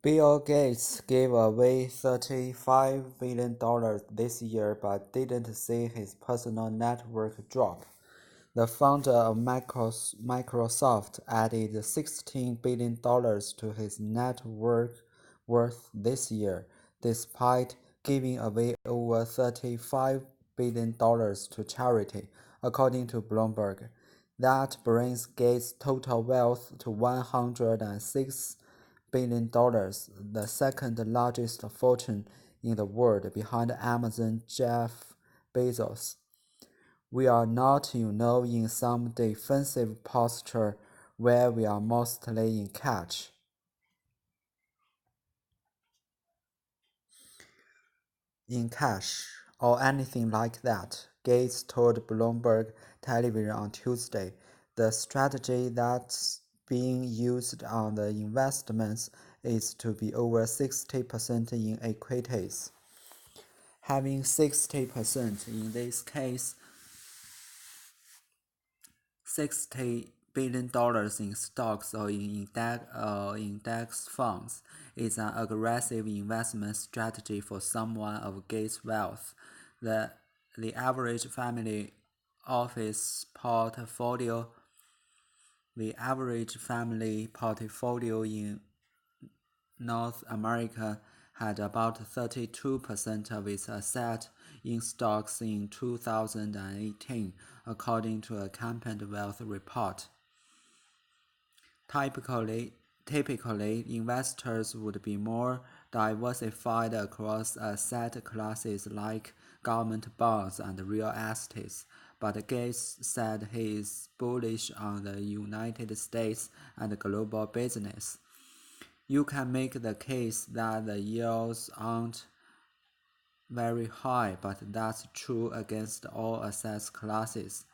Bill Gates gave away $35 billion this year but didn't see his personal net worth drop. The founder of Microsoft added $16 billion to his net worth this year, despite giving away over $35 billion to charity, according to Bloomberg. That brings Gates' total wealth to $106 billion, the second largest fortune in the world behind Amazon Jeff Bezos. We are not, in some defensive posture where we are mostly in cash. Or anything like that, Gates told Bloomberg Television on Tuesday. The strategy that's being used on the investments is to be over 60% in equities. Having 60% in this case, $60 billion in stocks or in index funds is an aggressive investment strategy for someone of Gates' wealth. The average family office portfolio in North America had about 32% of its assets in stocks in 2018, according to a Compound Wealth report. Typically, investors would be more diversified across asset classes like government bonds and real estate, but Gates said he is bullish on the United States and global business. You can make the case that the yields aren't very high, but that's true against all asset classes.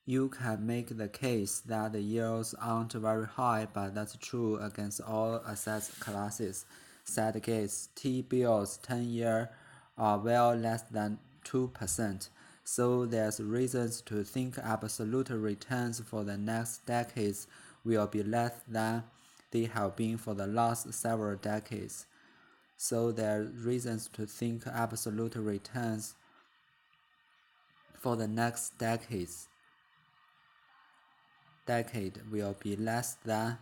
You can make the case that the yields aren't very high, but that's true against all asset classes, said Gates. T-bills 10-year are well less than 2%, so there's reasons to think absolute returns for the next decades will be less than they have been for the last several decades. So there are reasons to think absolute returns for the next decade will be less than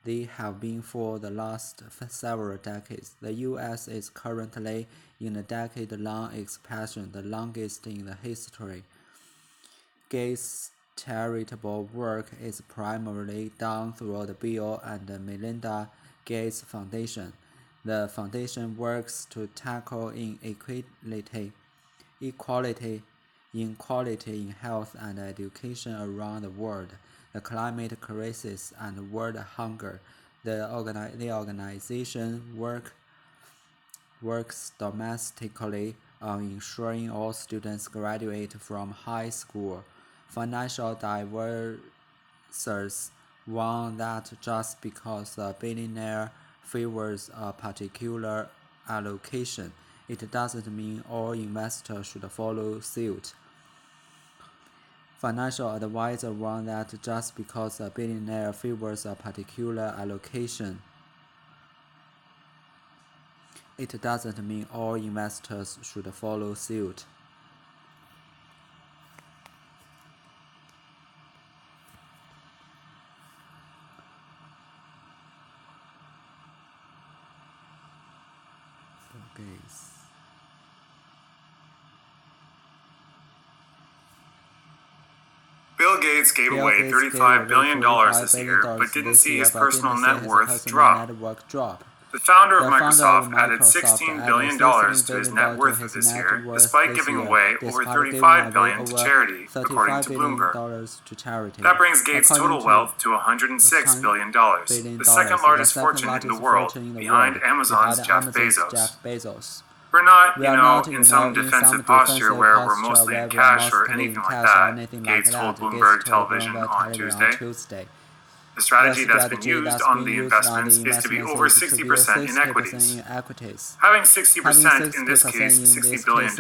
they have been for the last several decades. The U.S. is currently in a decade-long expansion, the longest in the history. Gates' charitable work is primarily done through the Bill and Melinda Gates Foundation. The foundation works to tackle inequality in health and education around the world, the climate crisis, and world hunger. The organization works domestically on ensuring all students graduate from high school. Financial advisors warn that just because a billionaire favors a particular allocation, it doesn't mean all investors should follow suit. Financial advisors warn that just because a billionaire favors a particular allocation, it doesn't mean all investors should follow suit. Bill Gates gave away $35 billion this year, but didn't see his personal net worth drop. The founder of Microsoft added $16 billion to his net worth this year, despite giving away over $35 billion to charity, according to Bloomberg. That brings Gates' total wealth to $106 billion, the second largest fortune in the world, behind Amazon's Jeff Bezos. We're not, in some defensive posture where we're mostly in cash or anything like that, Gates told Bloomberg Television on Tuesday. The strategy that's been used on the investments is to be over 60% in equities. Having 60% in this case, $60 billion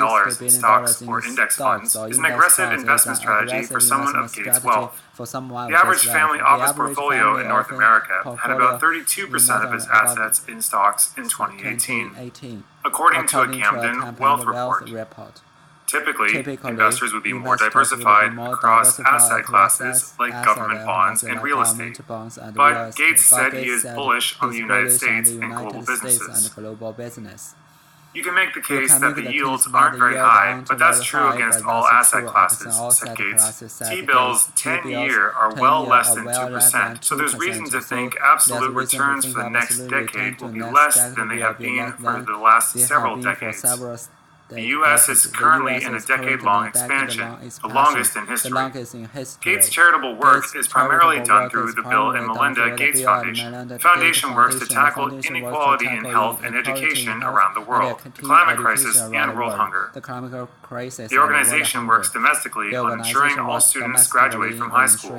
in stocks or index funds, is an aggressive investment strategy for someone of Gates' wealth. The average family office portfolio in North America had about 32% of its assets in stocks in 2018, according to a Camden Wealth Report. Typically, investors would be more diversified across asset classes like government bonds and real estate. But Gates said he is bullish on the United States and global businesses. You can make the case that the yields aren't very high, but that's true against all asset classes, said Gates. T-bills 10-year are well less than 2%, so there's reason to think absolute returns for the next decade will be less than they have been for the last several decades. The U.S. is currently in a decade-long expansion, the longest in history. Gates' charitable work is primarily done through the Bill and Melinda Gates Foundation. The foundation works to tackle inequality in health and education around the world, the climate crisis, and world hunger. The organization works domestically on ensuring all students graduate from high school.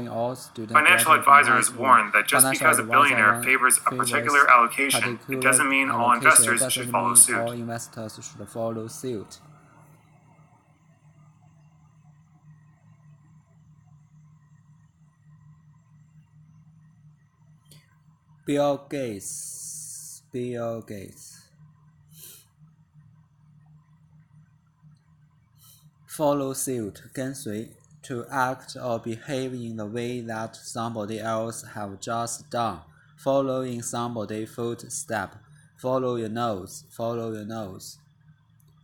Financial advisors warn that just because a billionaire favors a particular allocation, it doesn't mean all investors should follow suit. Bill Gates. Follow suit, 跟随, to act or behave in the way that somebody else have just done. Following somebody's footstep. Follow your nose.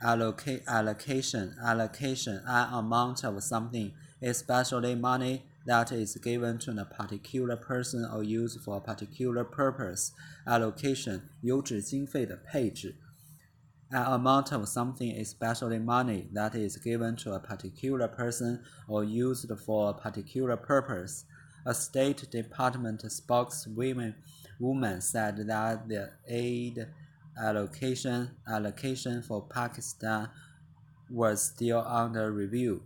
Allocation, an amount of something, especially money, that is given to a particular person or used for a particular purpose. Allocation, 有指经费的配置。An amount of something, especially money, that is given to a particular person or used for a particular purpose. A State Department spokeswoman said that the aid allocation for Pakistan was still under review.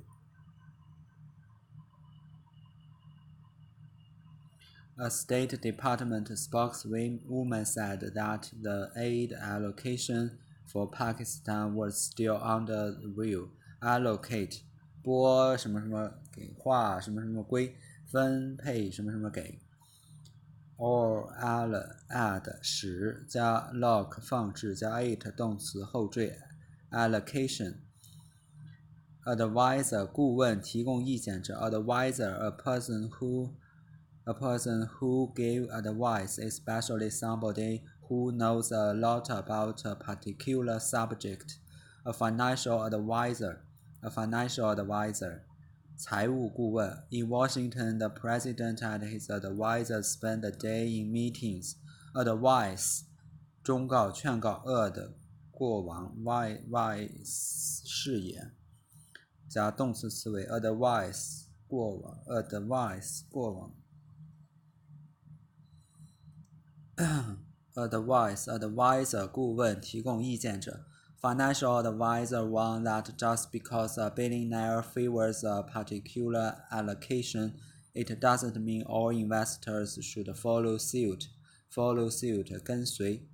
A State Department spokeswoman said that the aid allocation for Pakistan was still under review. Allocate 拨什么什么给划什么什么归分配什么什么给。or add 使加 lock 放置加 it 动词后缀 allocation advisor 顾问提供意见者 advisor a person who gave advice, especially somebody who knows a lot about a particular subject. A financial advisor 财务顾问 In Washington, the president and his advisors spent the day in meetings. Advice 忠告劝告 ad 过往 wise 视野加动词词尾 advice 过往 advisor 顾问提供意见者 Financial advisor warned that just because a billionaire favors a particular allocation, it doesn't mean all investors should follow suit. Follow suit 跟随。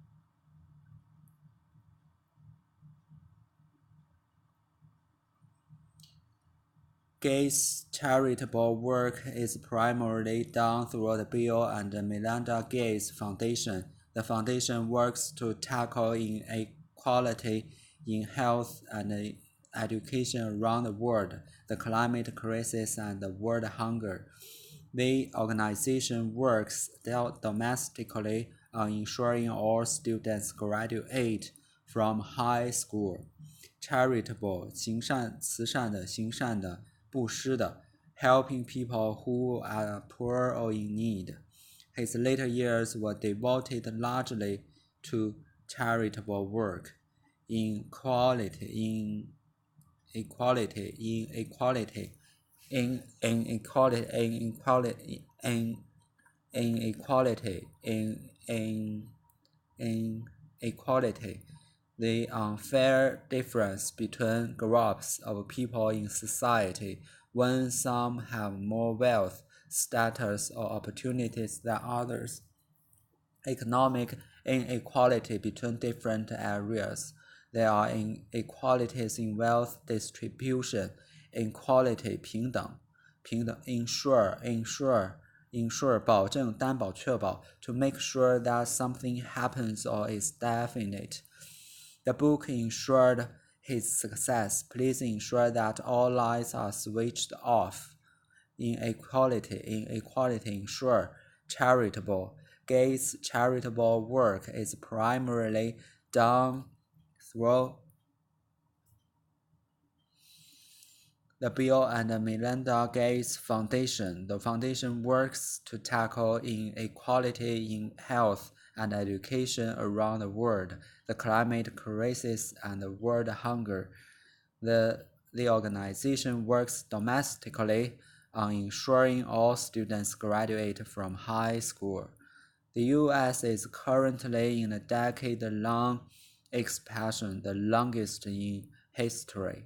Gates' charitable work is primarily done through the Bill and Melinda Gates Foundation. The foundation works to tackle inequality in health and education around the world, the climate crisis, and the world hunger. The organization works domestically on ensuring all students graduate from high school. Charitable 行善慈善的行善的布施的 helping people who are poor or in need. His later years were devoted largely to charitable work. Inequality the unfair difference between groups of people in society when some have more wealth status, or opportunities than others. Economic inequality between different areas. There are inequalities in wealth distribution, inequality 平等 ensure 保证担保确保 to make sure that something happens or is definite. The book ensured his success. Please ensure that all lights are switched off. Inequality ensure charitable. Gates' charitable work is primarily done through the Bill and Melinda Gates Foundation. The foundation works to tackle inequality in health and education around the world, the climate crisis, and the world hunger. The organization works domestically on ensuring all students graduate from high school. The U.S. is currently in a decade-long expansion, the longest in history.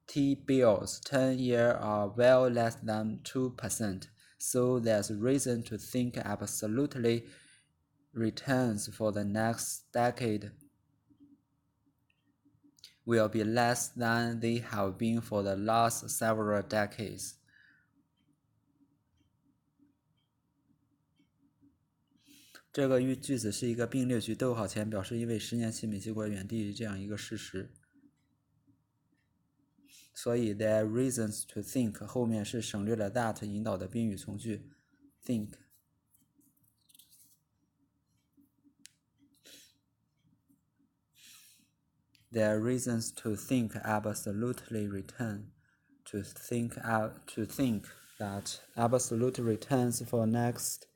T-bills 10-year are well less than 2%, so there's reason to think absolutely returns for the next decade will be less than they have been for the last several decades. 这个句子是一个并列句，逗号前表示因为10年期美结果远低于这样一个事实。所以 there are reasons to think 后面是省略了 that 引导的宾语从句 think。There are reasons to think absolutely return to think that absolute returns for next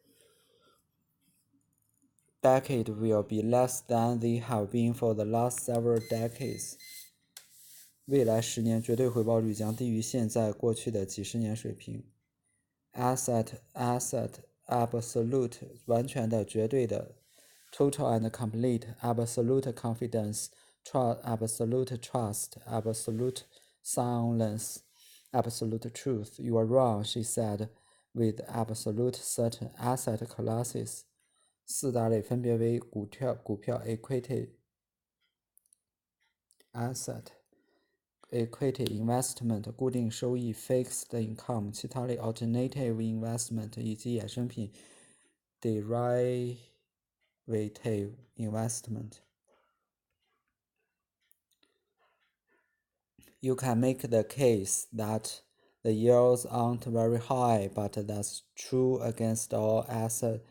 decade will be less than they have been for the last several decades. 未来10年绝对回报率将低于现在过去的几十年水平。Asset absolute 完全的绝对的 total and complete absolute confidence absolute trust absolute silence absolute truth. You are wrong, she said, with absolute certain asset classes. 四大类分别为股票 equity asset equity investment 固定收益 fixed income 其他类 alternative investment 以及衍生品 derivative investment. You can make the case that the yields aren't very high, but that's true against all asset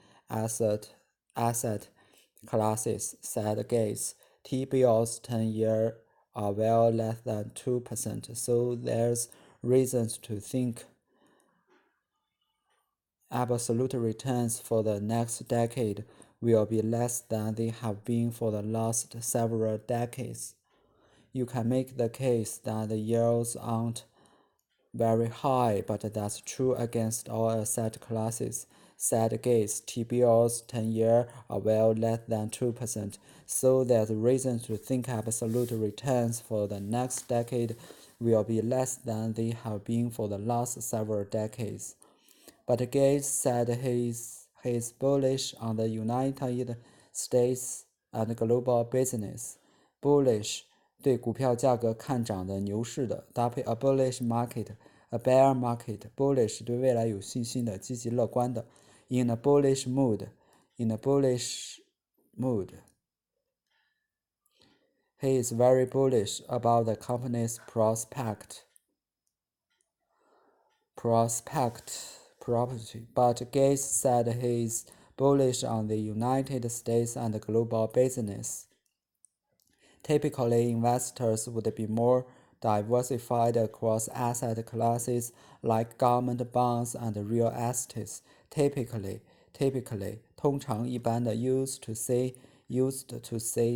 classes, said Gates. T-bills 10-year are well less than 2%, so there's reasons to think absolute returns for the next decade will be less than they have been for the last several decades. You can make the case that the yields aren't very high, but that's true against all asset classes, said Gates. T-bills 10-year are well less than 2%, so there's reason to think absolute returns for the next decade will be less than they have been for the last several decades. But Gates said he's bullish on the United States and global business. Bullish 对股票价格看涨的牛市的搭配 a bullish market, a bear market. Bullish 对未来有信心的积极乐观的 in a bullish mood. He is very bullish about the company's property. But Gates said he's bullish on the United States and global business. Typically, investors would be more diversified across asset classes like government bonds and real estate. Typically, 通常一般的 used to say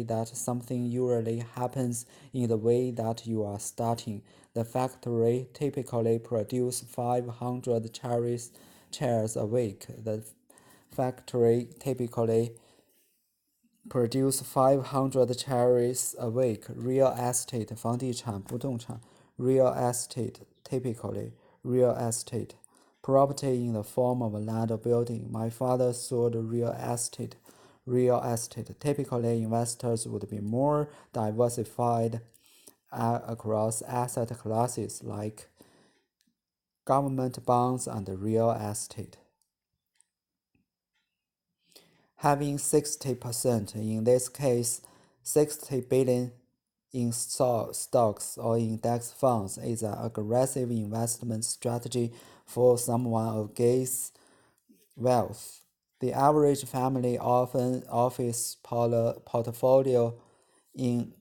that something usually happens in the way that you are starting. The factory typically produces 500 chairs a week. The factory typically produce 500 chairs a week. Real estate 房地产不动产 real estate typically real estate property in the form of land or building. My father sold real estate. Typically, investors would be more diversified across asset classes like government bonds and real estate. Having 60%, in this case 60 billion in stocks or index funds, is an aggressive investment strategy for someone of Gates' wealth. The average family office portfolio in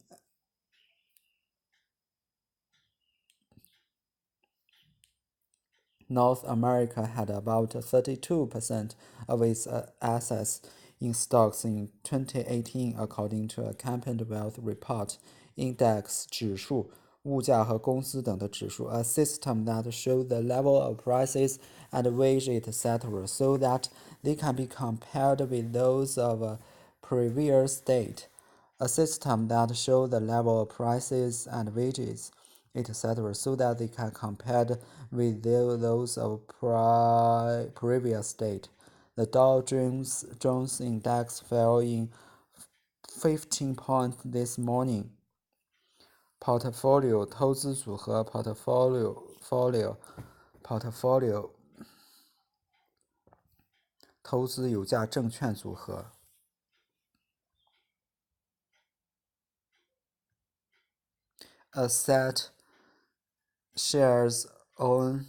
North America had about 32% of its assets in stocks in 2018, according to a Campbell Wealth Report. Index 指数、物价和工资等的指数 a system that shows the level of prices at which etc. so that they can be compared with those of a previous state. A system that shows the level of prices and wages, etc., so that they can compare with those of previous state. The Dow Jones Index fell in 15 points this morning. Portfolio 投资组合 portfolio 投资有价证券组合。Asset shares owned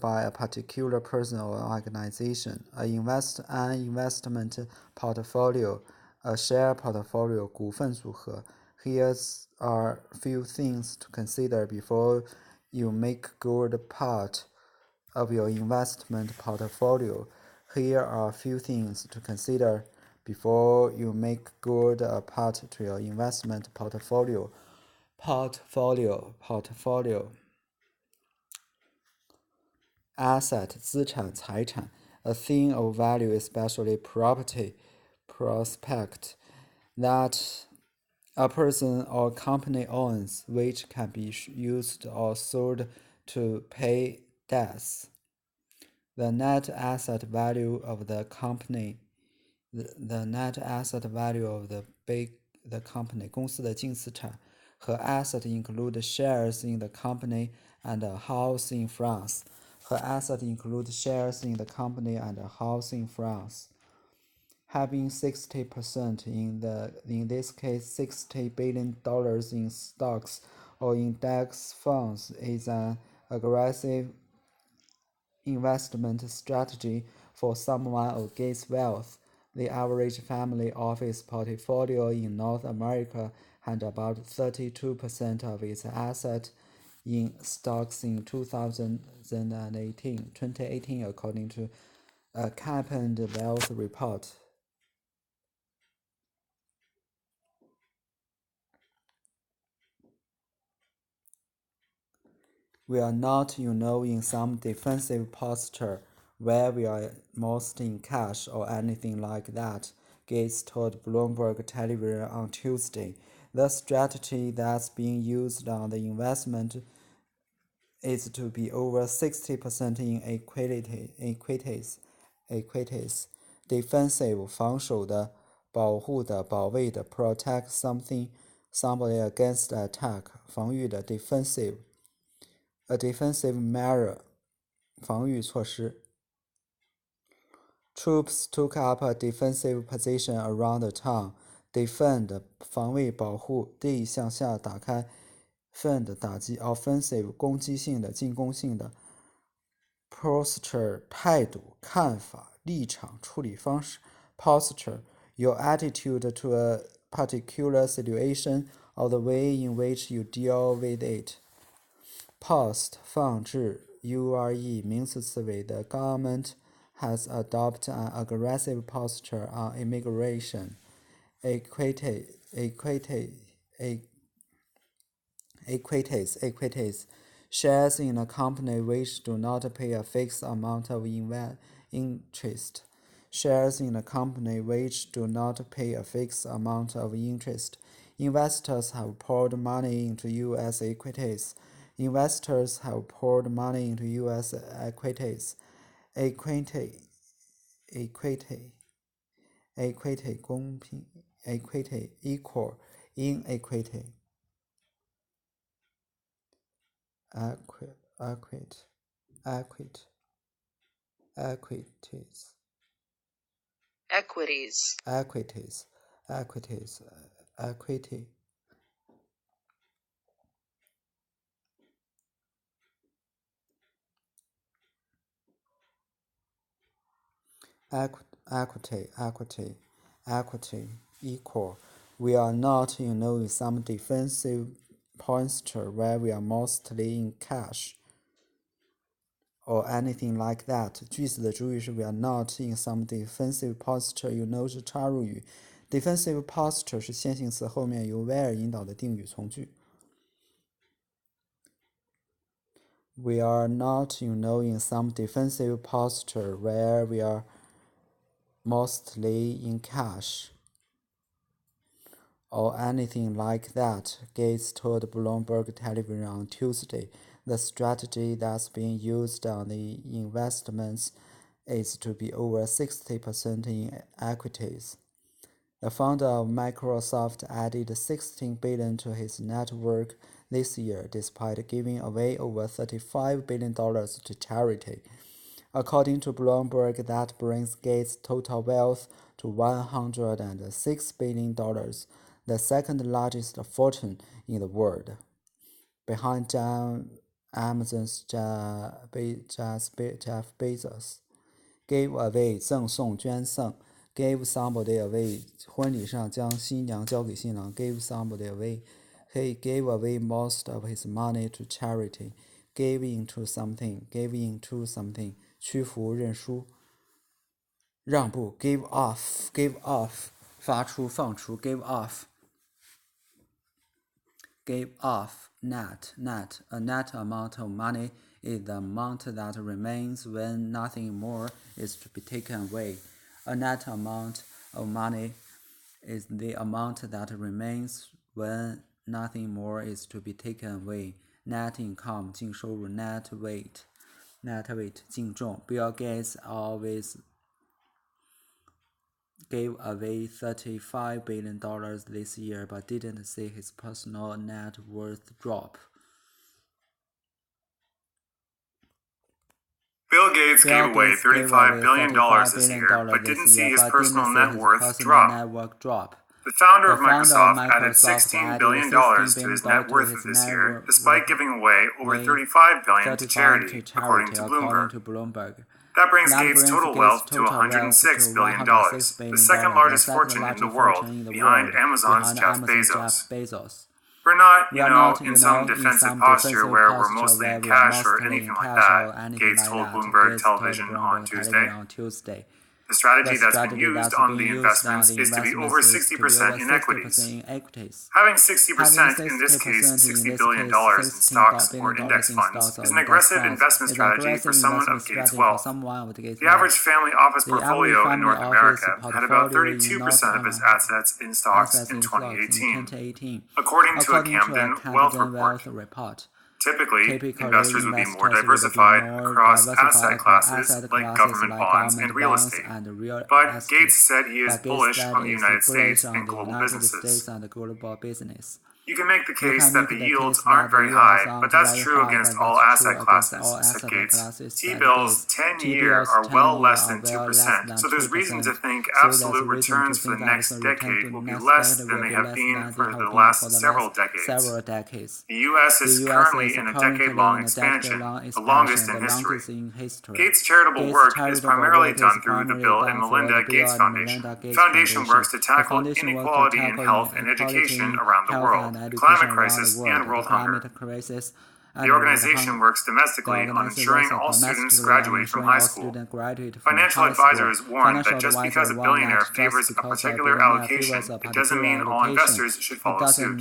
by a particular person or organization. An investment portfolio, a share portfolio 股份组合。Here are few things to consider before you make good part of your investment portfolio. Here are a few things to consider before you make good a part to your investment portfolio. Portfolio asset 资产财产 a thing of value, especially property, prospect that a person or company owns, which can be used or sold to pay debts. The net asset value of the company, the net asset value of the company 公司的净资产和 asset include shares in the company and a house in France. Her asset include shares in the company and a house in France. Having 60% in this case $60 billion in stocks or index funds is an aggressive investment strategy for someone of Gates' wealth. The average family office portfolio in North America had about 32% of its assets in stocks in 2018, according to a Campbell Wealth Report. We are not, in some defensive posture where we are most in cash or anything like that, Gates told Bloomberg Television on Tuesday. The strategy that's being used on the investment is to be over 60% in equities, defensive 防守的、保护的、保卫的 protect somebody against attack 防御的 defensive, a defensive measure 防御措施。Troops took up a defensive position around the town. Defend 防卫保护 D 向下打开 Fend 打击 offensive 攻击性的进攻性的 Posture 态度看法立场处理方式 Posture your attitude to a particular situation or the way in which you deal with it. Post 放置 URE 名词词尾的 Government has adopted an aggressive posture on immigration. Equities, shares in a company which do not pay a fixed amount of interest. Shares in a company which do not pay a fixed amount of interest. Investors have poured money into U.S. equities Investors have poured money into U.S. equities. Equity 公平 equity equal inequity equities equity equal. We are not, in some defensive posture where we are mostly in cash or anything like that. 句子的主语是 we are not in some defensive posture， 是插入语。defensive posture 是先行词后面由 where 引导的定语从句。We are not, in some defensive posture where we are mostly in cash or anything like that, Gates told Bloomberg Television on Tuesday. The strategy that's being used on the investments is to be over 60% in equities. The founder of Microsoft added $16 billion to his net worth this year, despite giving away over $35 billion to charity. According to Bloomberg, that brings Gates' total wealth to $106 billion, the second largest fortune in the world, behind Amazon's Jeff Bezos. Gave away 赠送捐赠 Gave somebody away 婚礼上将新娘交给新郎 Gave somebody away. He gave away most of his money to charity. Gave into something. 屈服认输让步 give off 发出放出 give off net a net amount of money is the amount that remains when nothing more is to be taken away. A net amount of money is the amount that remains when nothing more is to be taken away. Net income 净收入 net weight 净重 Bill Gates always gave away $35 billion this year but didn't see his personal net worth drop. Bill Gates gave away $35 billion this year but didn't see his personal net worth drop. The founder of Microsoft added $16 billion to his net worth this year, despite giving away over $35 billion to charity, according to Bloomberg. That brings Gates' total wealth to $106 billion, the second largest fortune in the world, behind Amazon's Jeff Bezos. We're not, in some defensive posture where we're mostly in cash or anything like that, Gates told Bloomberg Television on Tuesday. The strategy that's been used on the investments is to be over 60% in equities. Having 60%, in this case $60 billion in stocks or index funds, is an aggressive investment strategy for someone of Gates' wealth. The average family office portfolio in North America had about 32% of its assets in stocks in 2018, according to a Camden Wealth report. Typically, investors would be more diversified across asset classes like government bonds and real estate. But Gates said he is bullish on the United States and global businesses. You can make the case that the yields aren't very high, but that's true against all asset classes, said Gates. T-bills 10-year are well less than 2%, so there's reason to think absolute returns for the next decade will be less than they have been for the last several decades. The U.S. is currently in a decade-long expansion, the longest in history. Gates' charitable work is primarily done through the Bill and Melinda Gates Foundation. The foundation works to tackle inequality in health and education around the world, the climate crisis, and world hunger. The organization works domestically on ensuring all students graduate from high school. Financial advisors warn that just because a billionaire favors a particular allocation, it doesn't mean all investors should follow suit.